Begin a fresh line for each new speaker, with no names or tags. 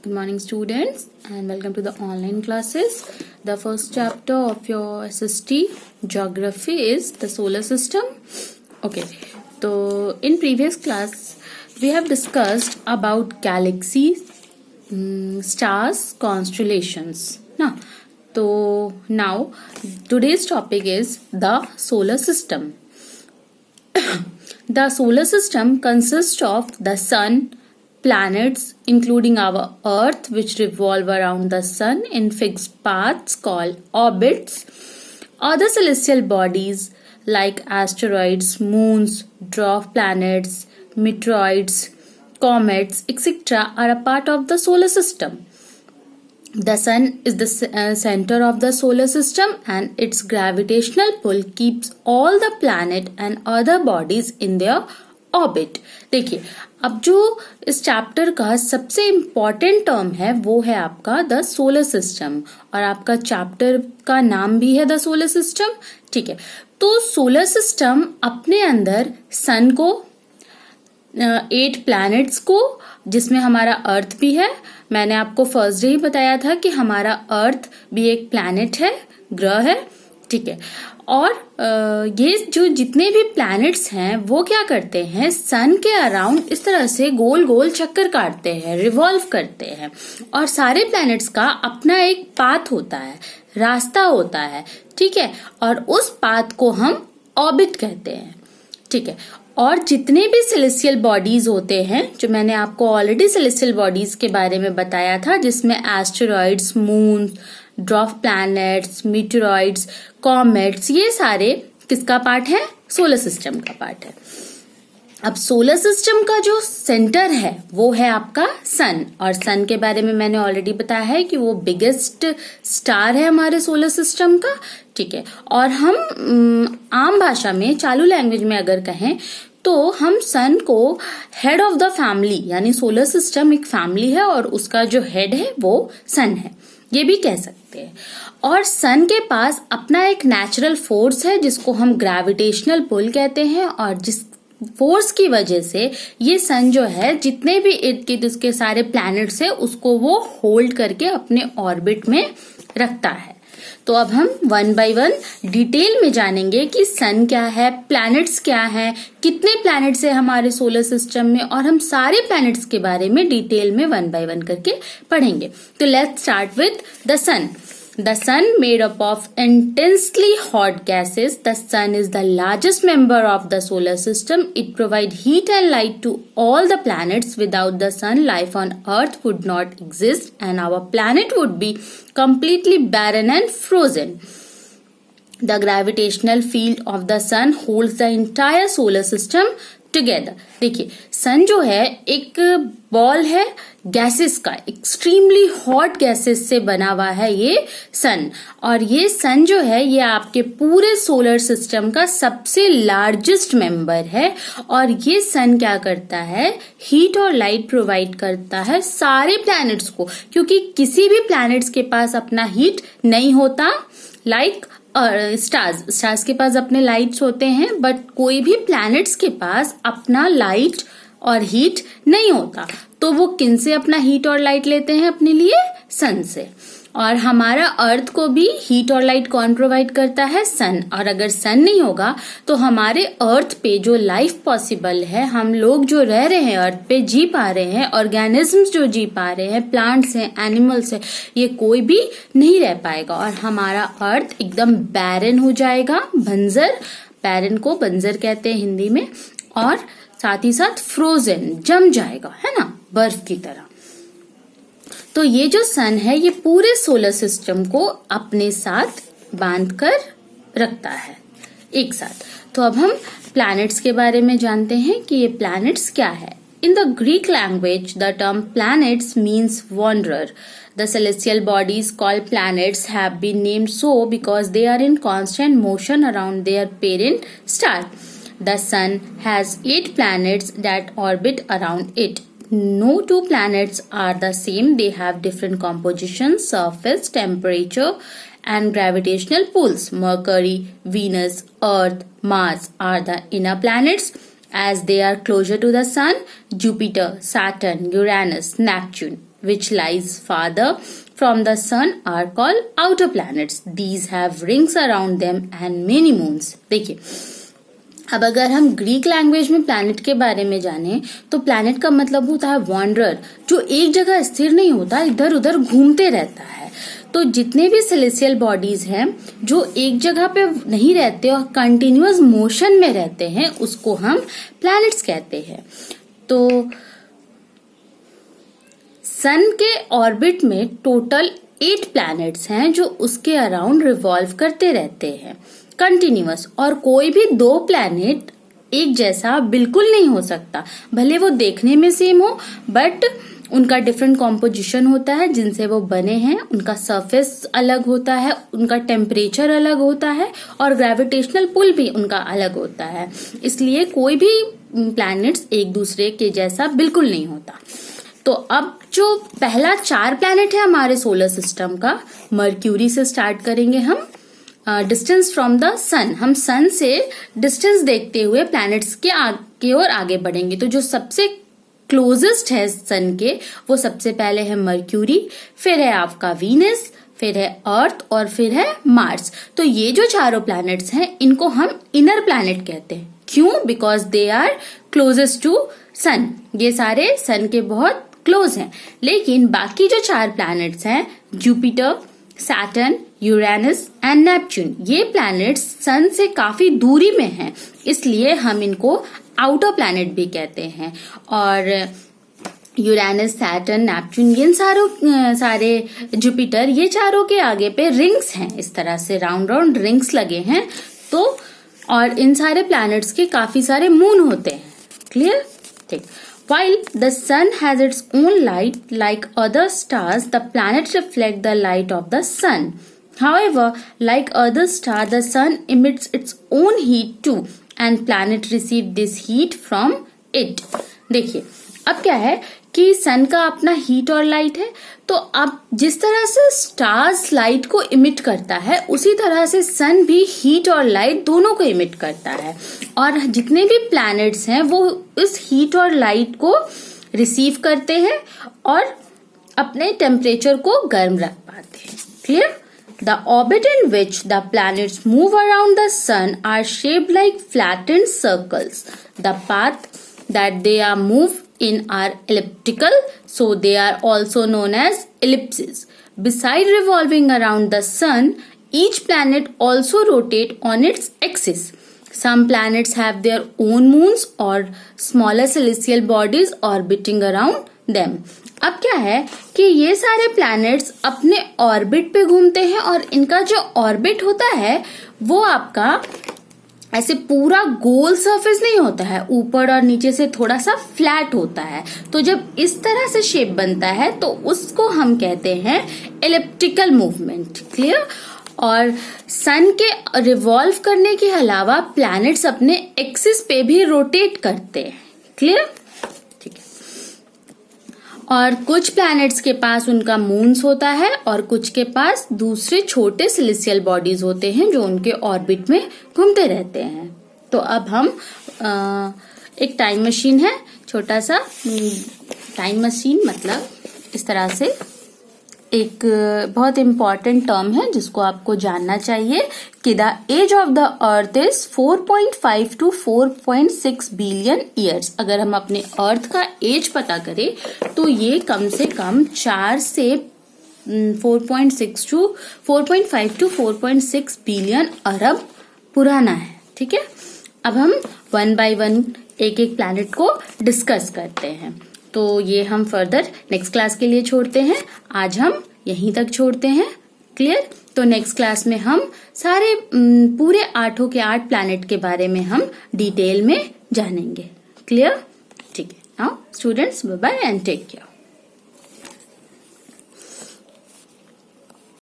Good morning, students, and welcome to the online classes. The first chapter of your SST geography is the solar system. Okay, so in previous class we have discussed about galaxies, stars, constellations. Now today's topic is the solar system. The solar system consists of the sun, planets including our earth which revolve around the sun in fixed paths called orbits, other celestial bodies like asteroids, moons, dwarf planets, meteoroids, comets, etc. are a part of the solar system. The sun is the center of the solar system and its gravitational pull keeps all the planet and other bodies in their orbit. देखिए, अब जो इस chapter का सबसे important term है वो है आपका द सोलर सिस्टम, और आपका चैप्टर का नाम भी है द सोलर सिस्टम. ठीक है, तो सोलर सिस्टम अपने अंदर सन को, 8 प्लैनेट्स को, जिसमें हमारा अर्थ भी है. मैंने आपको फर्स्ट डे ही बताया था कि हमारा अर्थ भी एक प्लैनेट है, ग्रह है. ठीक है, और ये जो जितने भी प्लैनेट्स हैं वो क्या करते हैं, सन के अराउंड इस तरह से गोल गोल चक्कर काटते हैं, रिवॉल्व करते हैं. और सारे प्लैनेट्स का अपना एक पाथ होता है, रास्ता होता है. ठीक है, और उस पाथ को हम ऑर्बिट कहते हैं. ठीक है, और जितने भी सेलेस्टियल बॉडीज होते हैं, जो मैंने आपको ऑलरेडी सेलेस्टियल बॉडीज के बारे में बताया था, जिसमें asteroids, moon, dwarf planets, meteoroids, comets, ये सारे किसका पार्ट है, सोलर सिस्टम का पार्ट है. अब सोलर सिस्टम का जो सेंटर है वो है आपका सन, और सन के बारे में मैंने ऑलरेडी बताया है कि वो बिगेस्ट स्टार है हमारे सोलर सिस्टम का. ठीक है, और हम आम भाषा में, चालू लैंग्वेज में अगर कहें तो हम सन को हेड ऑफ द फैमिली, यानी सोलर सिस्टम एक फैमिली है और उसका जो हेड है वो सन है, ये भी कह सकते हैं. और सन के पास अपना एक नेचुरल फोर्स है जिसको हम ग्रेविटेशनल पुल कहते हैं, और जिस फोर्स की वजह से ये सन जो है जितने भी इर्द गिर्द उसके सारे प्लैनेट्स है उसको वो होल्ड करके अपने ऑर्बिट में रखता है. तो अब हम वन बाय वन डिटेल में जानेंगे कि सन क्या है, प्लैनेट्स क्या है, कितने प्लैनेट्स है हमारे सोलर सिस्टम में, और हम सारे प्लैनेट्स के बारे में डिटेल में वन बाय वन करके पढ़ेंगे. तो let's start with the sun. The sun made up of intensely hot gases. The sun is the largest member of the solar system. It provides heat and light to all the planets. Without the sun, life on Earth would not exist and our planet would be completely barren and frozen. The gravitational field of the sun holds the entire solar system together. देखिए, सन जो है एक ball है gases का, extremely hot gases से बना हुआ है ये सन. और ये सन जो है ये आपके पूरे सोलर सिस्टम का सबसे लार्जेस्ट मेंबर है. और ये सन क्या करता है, हीट और लाइट प्रोवाइड करता है सारे प्लैनेट्स को, क्योंकि किसी भी प्लैनेट्स के पास अपना हीट नहीं होता. लाइक और स्टार्स के पास अपने लाइट्स होते हैं, बट कोई भी प्लैनेट्स के पास अपना लाइट और हीट नहीं होता. तो वो किन से अपना हीट और लाइट लेते हैं अपने लिए, सन से. और हमारा अर्थ को भी हीट और लाइट कौन प्रोवाइड करता है, सन. और अगर सन नहीं होगा तो हमारे अर्थ पे जो लाइफ पॉसिबल है, हम लोग जो रह रहे हैं अर्थ पे, जी पा रहे हैं, ऑर्गेनिजम्स जो जी पा रहे हैं, प्लांट्स हैं, एनिमल्स हैं, ये कोई भी नहीं रह पाएगा. और हमारा अर्थ एकदम बैरन हो जाएगा, बंजर. बैरन को बंजर कहते हैं हिंदी में. और साथ ही साथ फ्रोजन, जम जाएगा, है ना, बर्फ की तरह. तो ये जो सन है ये पूरे सोलर सिस्टम को अपने साथ बांध कर रखता है एक साथ. तो अब हम प्लैनेट्स के बारे में जानते हैं कि ये प्लैनेट्स क्या है. In the Greek language the term planets means wanderer. The celestial bodies called planets have been named so because they are in constant motion around their parent star. The sun has 8 planets that orbit around it. No two planets are the same. They have different compositions, surface, temperature, and gravitational pulls. Mercury, Venus, Earth, Mars are the inner planets. as they are closer to the Sun, Jupiter, Saturn, Uranus, Neptune, which lies farther from the sun are called outer planets. These have rings around them and many moons. देखिए, अब अगर हम Greek language में planet के बारे में जाने तो प्लैनेट का मतलब होता है वॉन्डरर, जो एक जगह स्थिर नहीं होता, इधर उधर घूमते रहता है। तो जितने भी सेलेस्टियल बॉडीज हैं जो एक जगह पे नहीं रहते और कंटिन्यूअस मोशन में रहते हैं, उसको हम प्लैनेट्स कहते हैं। तो सन के ऑर्बिट में टोटल 8 प्लैनेट्स हैं जो उसके अराउंड रिवॉल्व करते रहते हैं कंटिन्यूअस, और कोई भी 2 प्लैनेट एक जैसा बिल्कुल नहीं हो सकता। भले वो देखने में सेम हो, बट उनका डिफरेंट कॉम्पोजिशन होता है जिनसे वो बने हैं, उनका सरफेस अलग होता है, उनका टेम्परेचर अलग होता है और ग्रेविटेशनल पुल भी उनका अलग होता है। इसलिए कोई भी प्लैनेट्स एक दूसरे के जैसा बिल्कुल नहीं होता। तो अब जो पहला 4 प्लैनेट है हमारे सोलर सिस्टम का, मर्क्यूरी से स्टार्ट करेंगे हम। डिस्टेंस फ्रॉम द सन, हम सन से डिस्टेंस देखते हुए प्लैनेट्स के और आगे बढ़ेंगे। तो जो सबसे क्लोजेस्ट है सन के, वो सबसे पहले है मर्क्यूरी, फिर है आपका वीनस, फिर है अर्थ और फिर है मार्स। तो ये जो चारों प्लैनेट्स हैं इनको हम इनर प्लैनेट कहते हैं। क्यों? Because they are closest to sun, ये सारे सन के बहुत क्लोज हैं। लेकिन बाकी जो 4 प्लैनेट्स हैं, Jupiter, Saturn, Uranus and Neptune, ये प्लैनेट्स सन से काफी दूरी में हैं, इसलिए हम इनको आउटर प्लैनेट भी कहते हैं। और यूरेनस, सैटर्न, नेपच्यून, ये सारे जुपिटर, ये चारों के आगे पे रिंग्स हैं, इस तरह से राउंड राउंड रिंग्स लगे हैं। तो और इन सारे प्लैनेट्स के काफी सारे मून होते हैं। क्लियर? ठीक। While the sun has its own light, like other stars, the planets reflect the light of the sun. However, like other stars, the sun emits its own heat too, and planets receive this heat from it. देखिए, अब क्या है कि सन का अपना heat और light है, तो अब जिस तरह से स्टार्स लाइट को इमिट करता है, उसी तरह से सन भी हीट और लाइट दोनों को इमिट करता है। और जितने भी प्लैनेट्स हैं वो इस हीट और लाइट को रिसीव करते हैं और अपने टेम्परेचर को गर्म रख पाते हैं। Clear? The orbit in which the planets move around the sun are shaped like flattened circles. The path that they are moved in are elliptical, so they are also known as ellipses. Besides revolving around the sun, each planet also rotates on its axis. Some planets have their own moons or smaller celestial bodies orbiting around them. अब क्या है कि ये सारे planets अपने orbit पे घूमते हैं, और इनका जो ऑर्बिट होता है वो आपका ऐसे पूरा गोल सरफेस नहीं होता है, ऊपर और नीचे से थोड़ा सा फ्लैट होता है। तो जब इस तरह से शेप बनता है तो उसको हम कहते हैं एलिप्टिकल मूवमेंट। क्लियर? और सन के रिवॉल्व करने के अलावा प्लैनेट्स अपने एक्सिस पे भी रोटेट करते हैं। क्लियर? ठीक है। और कुछ प्लैनेट्स के पास उनका मून्स होता है और कुछ के पास दूसरे छोटे सेलेस्टियल बॉडीज होते हैं जो उनके ऑर्बिट में घूमते रहते हैं। तो अब हम एक टाइम मशीन है, छोटा सा टाइम मशीन, मतलब इस तरह से एक बहुत इम्पॉर्टेंट टर्म है जिसको आपको जानना चाहिए कि the age of the earth is 4.5 to 4.6 billion years. अगर हम अपने अर्थ का एज पता करें तो ये कम से कम 4 से 4.5 to 4.6 बिलियन अरब पुराना है। ठीक है? अब हम 1 by 1 एक एक प्लैनेट को डिस्कस करते हैं। तो ये हम फर्दर नेक्स्ट क्लास के लिए छोड़ते हैं, आज हम यहीं तक छोड़ते हैं। क्लियर? तो नेक्स्ट क्लास में हम सारे पूरे 8 के 8 प्लैनेट के बारे में हम डिटेल में जानेंगे। क्लियर? ठीक है। Now students, bye bye and take care.